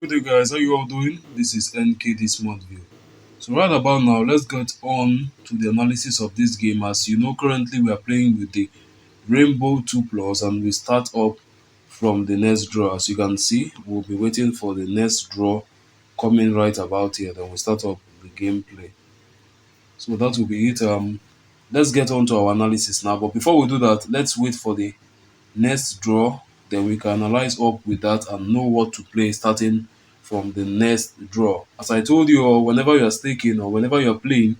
Good day, guys. How you all doing? This is NK this month view. So right about now, let's get on to the analysis of this game. As you know, currently we are playing with the Rainbow 2 Plus, and we start up from the next draw. As you can see, we'll be waiting for the next draw coming right about here. Then we start up the gameplay. So that will be it. Let's get on to our analysis now. But before we do that, let's wait for the next draw, then we can analyze up with that and know what to play starting from the next draw. As I told you, whenever you are staking or whenever you are playing,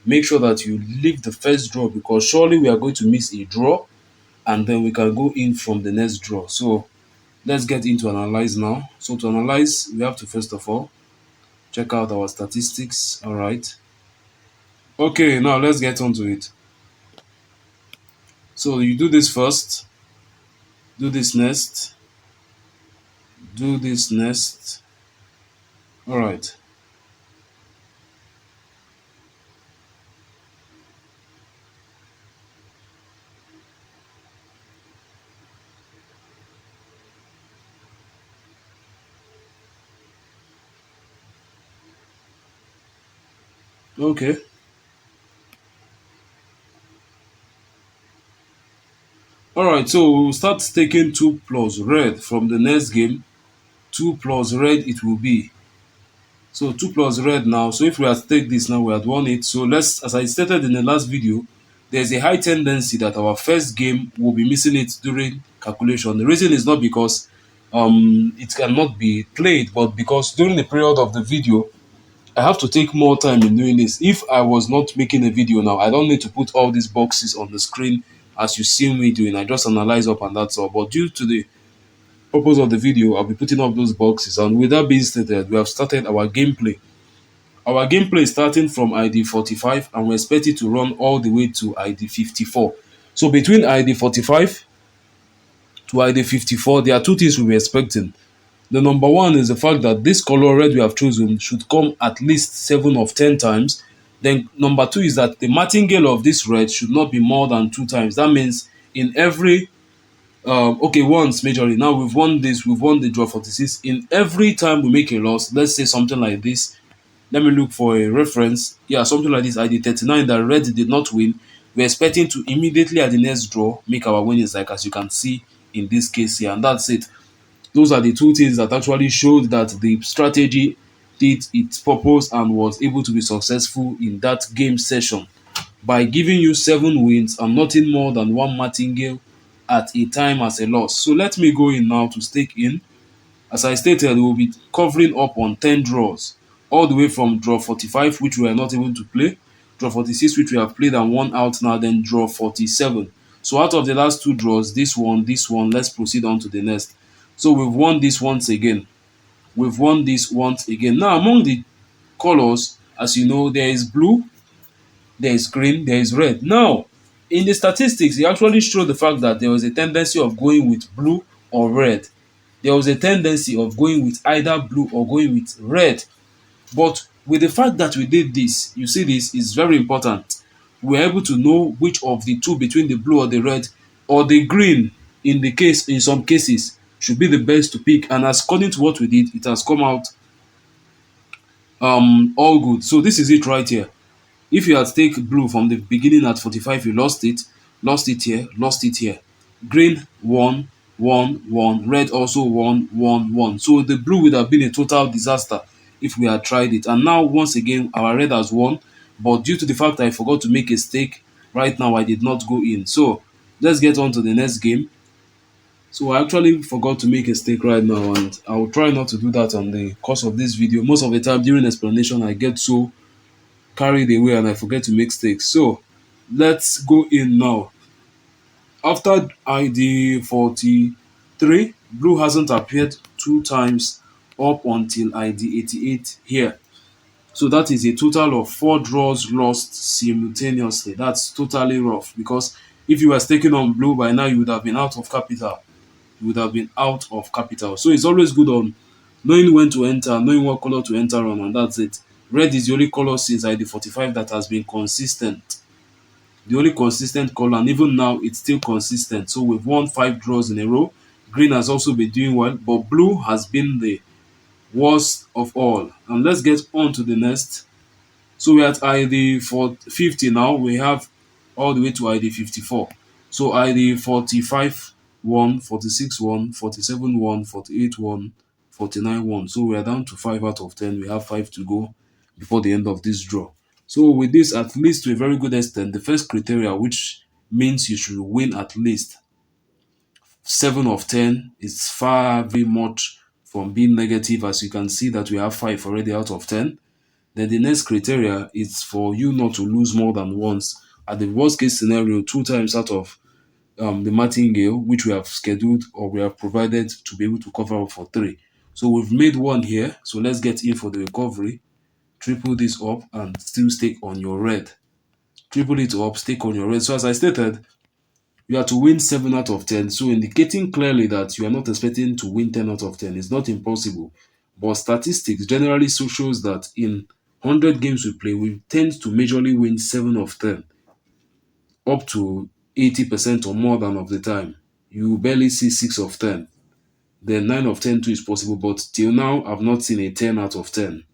make sure that you leave the first draw because surely we are going to miss a draw and then we can go in from the next draw. So let's get into analyze now. So to analyze, we have to first of all check out our statistics. All right. Okay, now let's get on to it. So you do this first, do this next, do this next. All right. Okay. Alright, so we'll start taking 2 plus red from the next game. 2 plus red it will be. So 2 plus red now. So if we had take this now, we had won it. So let's, as I stated in the last video, there's a high tendency that our first game will be missing it during calculation. The reason is not because it cannot be played, but because during the period of the video, I have to take more time in doing this. If I was not making a video now, I don't need to put all these boxes on the screen as you see me doing. I just analyze up and that's all. But due to the purpose of the video, I'll be putting up those boxes. And with that being stated, we have started our gameplay. Our gameplay is starting from ID 45 and we expect it to run all the way to ID 54. So between ID 45 to ID 54, there are two things we'll be expecting. The number one is the fact that this color red we have chosen should come at least 7 of 10 times. Then number two is that the martingale of this red should not be more than 2 times. That means in every okay, once majorly. Now we've won this, we've won the draw 46. In every time we make a loss, let's say something like this. Let me look for a reference. Yeah, something like this. ID 39 that red did not win. We're expecting to immediately at the next draw make our winnings, like as you can see in this case here, and that's it. Those are the two things that actually showed that the strategy did its purpose and was able to be successful in that game session by giving you 7 wins and nothing more than 1 martingale at a time as a loss. So let me go in now to stake in. As I stated, we will be covering up on 10 draws, all the way from draw 45, which we are not able to play, draw 46, which we have played and won out now, then draw 47. So out of the last 2 draws, this one, let's proceed on to the next. So we've won this once again. We've won this once again. Now, among the colors, as you know, there is blue, there is green, there is red. Now, in the statistics, it actually showed the fact that there was a tendency of going with blue or red. There was a tendency of going with either blue or going with red. But with the fact that we did this, you see, this is very important. We are able to know which of the two between the blue or the red or the green in some cases should be the best to pick. And as according to what we did, it has come out all good. So this is it right here. If you had take blue from the beginning at 45, you lost it here, lost it here. Green won, won, won. Red also won, won, won. So the blue would have been a total disaster if we had tried it. And now once again, our red has won. But due to the fact that I forgot to make a stake, right now I did not go in. So let's get on to the next game. So I actually forgot to make a stake right now, and I will try not to do that on the course of this video. Most of the time during explanation, I get so carried away and I forget to make stakes. So let's go in now. After ID 43, blue hasn't appeared 2 times up until ID 88 here. So that is a total of 4 draws lost simultaneously. That's totally rough because if you were staking on blue by now, you would have been out of capital. You would have been out of capital. So it's always good on knowing when to enter, knowing what color to enter on, and that's it. Red is the only color since ID 45 that has been consistent. The only consistent color, and even now it's still consistent. So we've won 5 draws in a row. Green has also been doing well, but blue has been worst of all. And let's get on to the next. So we're at ID for 50 now. We have all the way to ID 54. So ID 45 1, 46 1, 47 1, 48 1, 49 1. So we are down to 5 out of 10. We have 5 to go before the end of this draw. So with this, at least to a very good extent, the first criteria, which means you should win at least 7 of 10, is far very much from being negative, as you can see that we have 5 already out of 10. Then the next criteria is for you not to lose more than once. At the worst case scenario, 2 times out of the martingale, which we have scheduled or we have provided to be able to cover up for 3. So we've made one here. So let's get in for the recovery. Triple this up and still stake on your red. Triple it up, stake on your red. So as I stated, you are to win 7 out of 10. So indicating clearly that you are not expecting to win 10 out of 10. It's not impossible. But statistics generally so shows that in 100 games we play, we tend to majorly win 7 of 10, up to 80% or more than of the time. You barely see 6 of 10. Then 9 of 10 too is possible, but till now, I've not seen a 10 out of 10.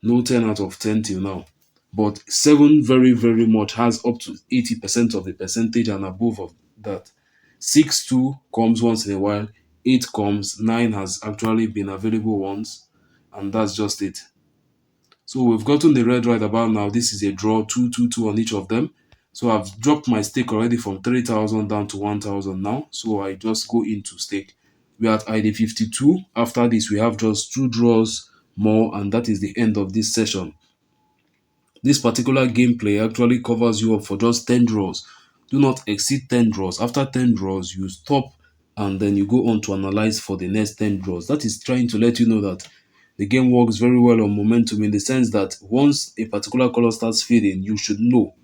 No 10 out of 10 till now. But 7 very, very much has up to 80% of the percentage and above of that. 6 2 comes once in a while. 8 comes. 9 has actually been available once. And that's just it. So we've gotten the red right about now. This is a draw, 2-2-2 on each of them. So I've dropped my stake already from 3,000 down to 1,000 now. So I just go into stake. We are at ID 52. After this, we have just 2 draws more, and that is the end of this session. This particular gameplay actually covers you up for just 10 draws. Do not exceed 10 draws. After 10 draws, you stop and then you go on to analyze for the next 10 draws. That is trying to let you know that the game works very well on momentum, in the sense that once a particular color starts fading, you should know.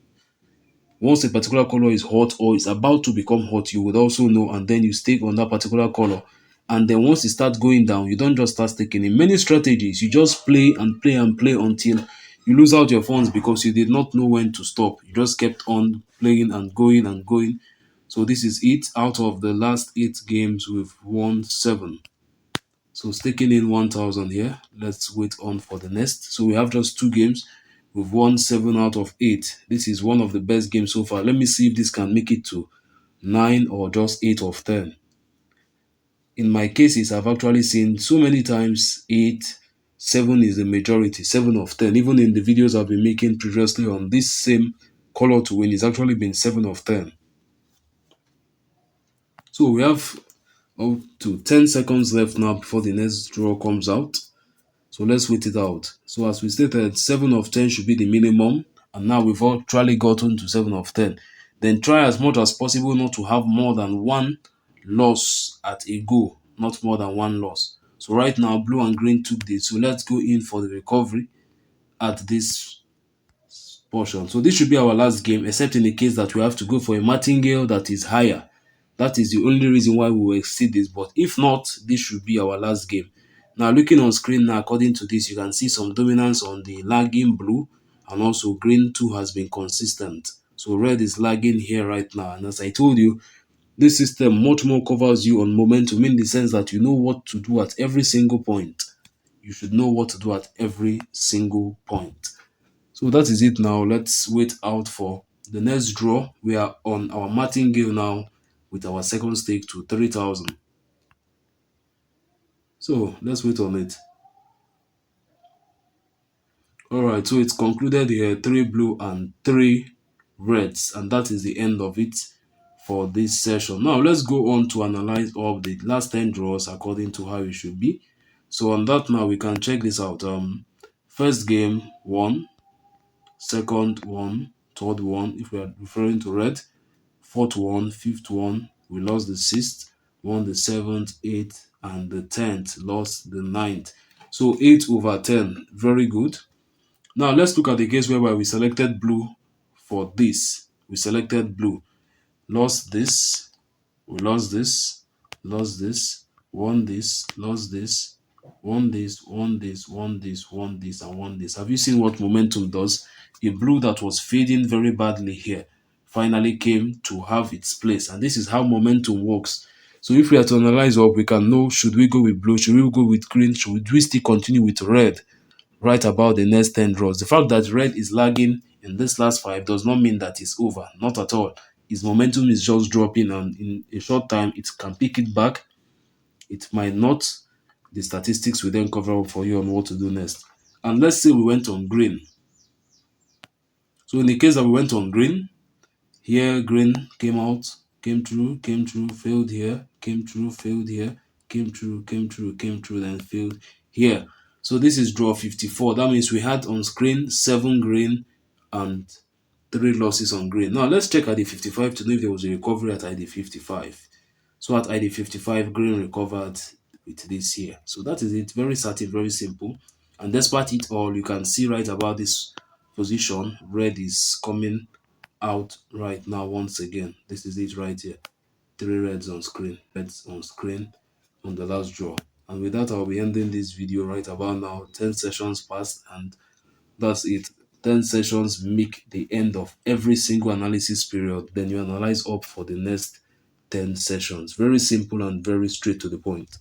Once a particular color is hot or is about to become hot, you would also know, and then you stake on that particular color. And then once it starts going down, you don't just start staking. In many strategies, you just play and play and play until you lose out your funds because you did not know when to stop. You just kept on playing and going and going. So this is it. Out of the last 8 games, we've won 7. So staking in 1,000 here. Let's wait on for the next. So we have just 2 games. We've won 7 out of 8. This is one of the best games so far. Let me see if this can make it to 9 or just 8 of 10. In my cases, I've actually seen so many times 8, 7 is the majority, 7 of 10. Even in the videos I've been making previously on this same color to win, it's actually been 7 of 10. So we have up to 10 seconds left now before the next draw comes out. So let's wait it out. So as we stated, 7 of 10 should be the minimum. And now we've actually gotten to 7 of 10. Then try as much as possible not to have more than 1 loss at a go. Not more than 1 loss. So right now, blue and green took this. So let's go in for the recovery at this portion. So this should be our last game, except in the case that we have to go for a martingale that is higher. That is the only reason why we will exceed this. But if not, this should be our last game. Now, looking on screen now, according to this, you can see some dominance on the lagging blue, and also green too has been consistent. So red is lagging here right now. And as I told you, this system much more covers you on momentum, in the sense that you know what to do at every single point. You should know what to do at every single point. So that is it now. Let's wait out for the next draw. We are on our martingale now with our second stake to 3,000. So let's wait on it. Alright, so it's concluded here, 3 blue and 3 reds, and that is the end of it for this session. Now let's go on to analyze all the last 10 draws according to how it should be. So on that now we can check this out. First game 1, second 1, third 1 if we are referring to red, fourth 1, fifth 1, we lost the sixth, won the 7th, 8th, and the 10th, lost the 9th. So 8 over 10, very good. Now let's look at the case whereby we selected blue for this. We selected blue, lost this, we lost this, lost this, won this, lost this, won this, won this, won this, won this, and won this. Have you seen what momentum does? A blue that was fading very badly here finally came to have its place, and this is how momentum works. So if we are to analyze up, we can know, should we go with blue, should we go with green, should we still continue with red right about the next 10 draws. The fact that red is lagging in this last 5 does not mean that it's over, not at all. Its momentum is just dropping, and in a short time it can pick it back. It might not. The statistics will then cover up for you on what to do next. And let's say we went on green. So in the case that we went on green, here green came out, came through, failed here, came through, failed here, came through, then failed here. So this is draw 54. That means we had on screen 7 green and 3 losses on green. Now let's check ID 55 to know if there was a recovery at ID 55. So at ID 55, green recovered with this here. So that is it. Very certain, very simple. And despite it all, you can see right about this position, red is coming out right now once again. This is it right here. 3 reds on screen, reds on screen on the last draw. And with that, I'll be ending this video right about now. 10 sessions passed, and that's it. 10 sessions make the end of every single analysis period. Then you analyze up for the next 10 sessions. Very simple and very straight to the point.